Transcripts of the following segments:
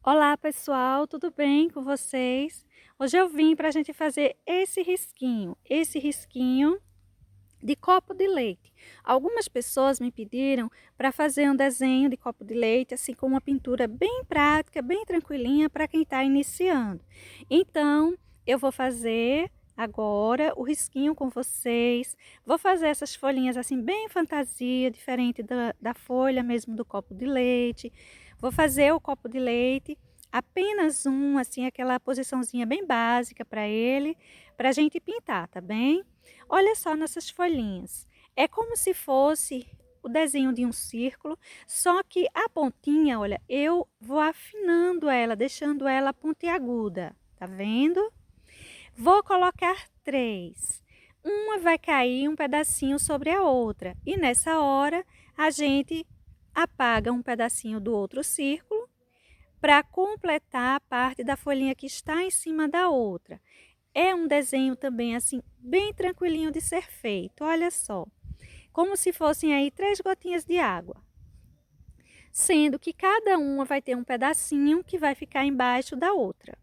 Olá pessoal, tudo bem com vocês? Hoje eu vim para a gente fazer esse risquinho de copo de leite. Algumas pessoas me pediram para fazer um desenho de copo de leite, assim com uma pintura bem prática, bem tranquilinha para quem está iniciando. Então, eu vou fazer agora o risquinho com vocês. Vou fazer essas folhinhas assim bem fantasia, diferente da folha mesmo do copo de leite. Vou fazer o copo de leite, apenas um, assim, aquela posiçãozinha bem básica para ele, para a gente pintar, tá bem? Olha só nessas folhinhas. É como se fosse o desenho de um círculo, só que a pontinha, olha, eu vou afinando ela, deixando ela pontiaguda, tá vendo? Vou colocar três. Uma vai cair um pedacinho sobre a outra. E nessa hora, a gente apaga um pedacinho do outro círculo para completar a parte da folhinha que está em cima da outra. É um desenho também assim bem tranquilinho de ser feito. Olha só, como se fossem aí 3 gotinhas de água, sendo que cada uma vai ter um pedacinho que vai ficar embaixo da outra.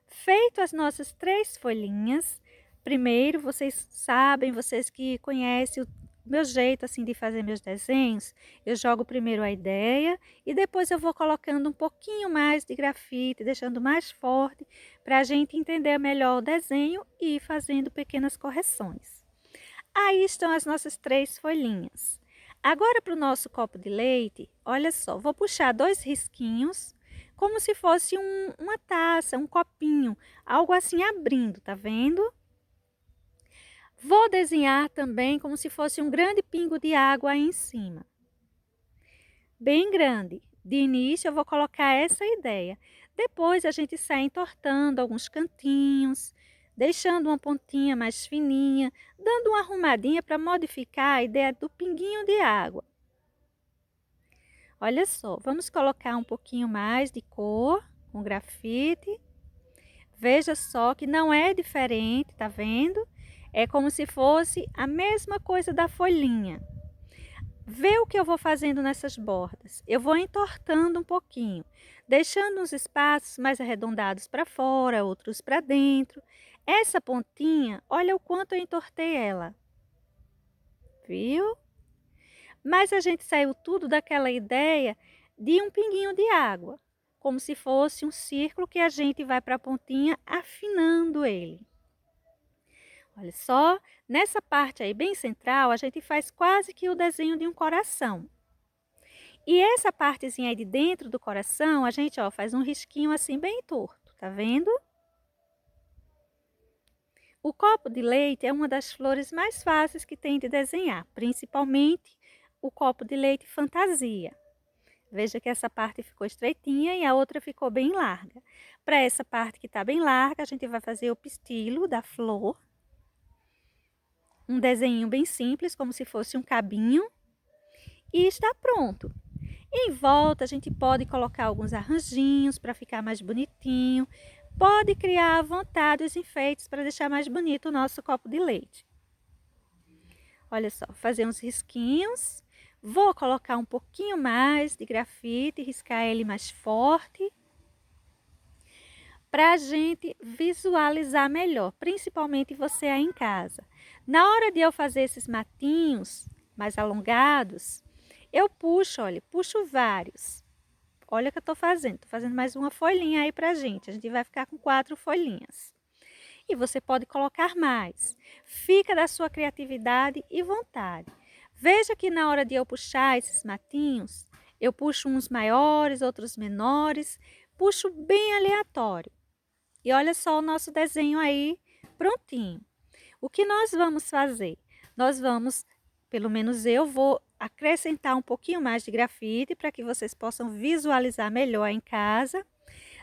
Feito as nossas 3 folhinhas, primeiro vocês sabem, vocês que conhecem o meu jeito assim de fazer meus desenhos, eu jogo primeiro a ideia e depois eu vou colocando um pouquinho mais de grafite, deixando mais forte para a gente entender melhor o desenho e ir fazendo pequenas correções. Aí estão as nossas 3 folhinhas. Agora para o nosso copo de leite, olha só, vou puxar 2 risquinhos, como se fosse uma taça, um copinho, algo assim abrindo, tá vendo? Vou desenhar também como se fosse um grande pingo de água aí em cima, bem grande. De início eu vou colocar essa ideia. Depois a gente sai entortando alguns cantinhos, deixando uma pontinha mais fininha, dando uma arrumadinha para modificar a ideia do pinguinho de água. Olha só, vamos colocar um pouquinho mais de cor com grafite. Veja só que não é diferente, tá vendo? É como se fosse a mesma coisa da folhinha. Vê o que eu vou fazendo nessas bordas. Eu vou entortando um pouquinho, deixando uns espaços mais arredondados para fora, outros para dentro. Essa pontinha, olha o quanto eu entortei ela. Viu? Mas a gente saiu tudo daquela ideia de um pinguinho de água, como se fosse um círculo que a gente vai para a pontinha afinando ele. Olha só, nessa parte aí bem central, a gente faz quase que o desenho de um coração. E essa partezinha aí de dentro do coração, a gente, ó, faz um risquinho assim bem torto, tá vendo? O copo de leite é uma das flores mais fáceis que tem de desenhar, principalmente o copo de leite fantasia. Veja que essa parte ficou estreitinha e a outra ficou bem larga. Para essa parte que está bem larga, a gente vai fazer o pistilo da flor. Um desenho bem simples, como se fosse um cabinho. E está pronto. Em volta, a gente pode colocar alguns arranjinhos para ficar mais bonitinho. Pode criar à vontade os enfeites para deixar mais bonito o nosso copo de leite. Olha só, fazer uns risquinhos. Vou colocar um pouquinho mais de grafite, riscar ele mais forte, para a gente visualizar melhor, principalmente você aí em casa. Na hora de eu fazer esses matinhos mais alongados, eu puxo, olha, puxo vários. Olha o que eu estou fazendo mais uma folhinha aí pra gente. A gente vai ficar com 4 folhinhas. E você pode colocar mais. Fica da sua criatividade e vontade. Veja que na hora de eu puxar esses matinhos, eu puxo uns maiores, outros menores, puxo bem aleatório. E olha só o nosso desenho aí prontinho. O que nós vamos fazer? Nós vamos, pelo menos eu vou acrescentar um pouquinho mais de grafite para que vocês possam visualizar melhor em casa.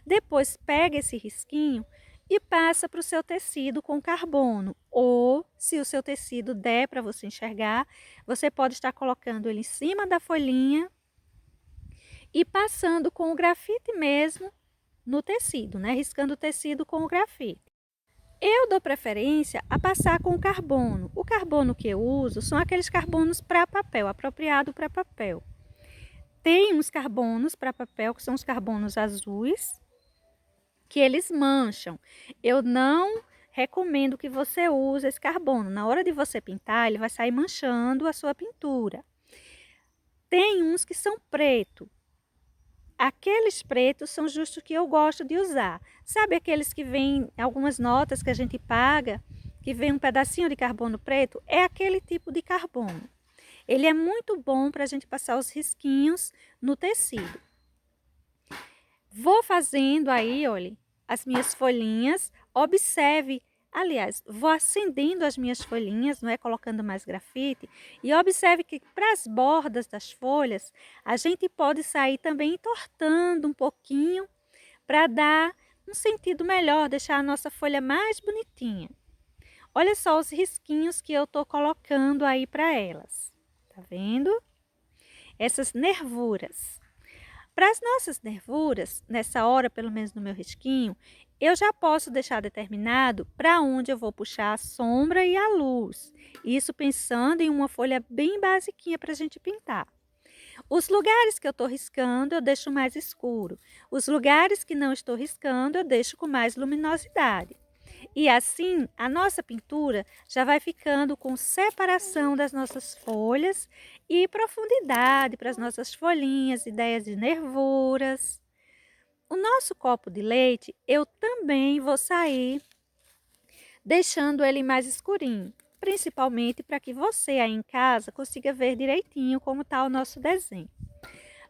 Depois pega esse risquinho e passa para o seu tecido com carbono. Ou, se o seu tecido der para você enxergar, você pode estar colocando ele em cima da folhinha e passando com o grafite mesmo no tecido, né? Riscando o tecido com o grafite. Eu dou preferência a passar com carbono. O carbono que eu uso são aqueles carbonos para papel, apropriado para papel. Tem uns carbonos para papel, que são os carbonos azuis, que eles mancham. Eu não recomendo que você use esse carbono. Na hora de você pintar, ele vai sair manchando a sua pintura. Tem uns que são preto. Aqueles pretos são justos que eu gosto de usar. Sabe aqueles que vêm, algumas notas que a gente paga, que vem um pedacinho de carbono preto? É aquele tipo de carbono. Ele é muito bom para a gente passar os risquinhos no tecido. Vou fazendo aí, olha, as minhas folhinhas. Observe, aliás, vou acendendo as minhas folhinhas, não é? Colocando mais grafite. E observe que para as bordas das folhas, a gente pode sair também entortando um pouquinho para dar um sentido melhor, deixar a nossa folha mais bonitinha. Olha só os risquinhos que eu estou colocando aí para elas. Tá vendo? Essas nervuras. Para as nossas nervuras, nessa hora, pelo menos no meu risquinho, eu já posso deixar determinado para onde eu vou puxar a sombra e a luz. Isso pensando em uma folha bem basiquinha para a gente pintar. Os lugares que eu estou riscando, eu deixo mais escuro. Os lugares que não estou riscando, eu deixo com mais luminosidade. E assim, a nossa pintura já vai ficando com separação das nossas folhas e profundidade para as nossas folhinhas, ideias de nervuras. O nosso copo de leite, eu também vou sair deixando ele mais escurinho, principalmente para que você aí em casa consiga ver direitinho como está o nosso desenho.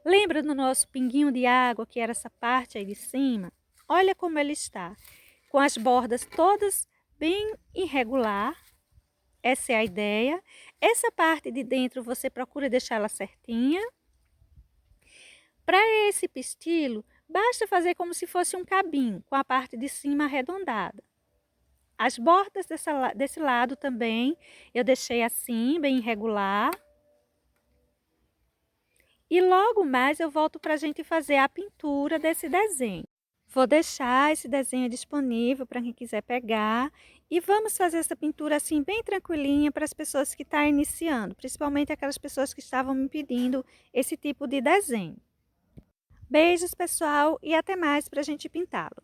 Lembra do nosso pinguinho de água, que era essa parte aí de cima? Olha como ele está, com as bordas todas bem irregular. Essa é a ideia. Essa parte de dentro você procura deixar ela certinha. Para esse pistilo, basta fazer como se fosse um cabinho, com a parte de cima arredondada. As bordas desse lado também eu deixei assim, bem irregular. E logo mais eu volto para a gente fazer a pintura desse desenho. Vou deixar esse desenho disponível para quem quiser pegar. E vamos fazer essa pintura assim bem tranquilinha para as pessoas que estão iniciando. Principalmente aquelas pessoas que estavam me pedindo esse tipo de desenho. Beijos, pessoal, e até mais para a gente pintá-lo.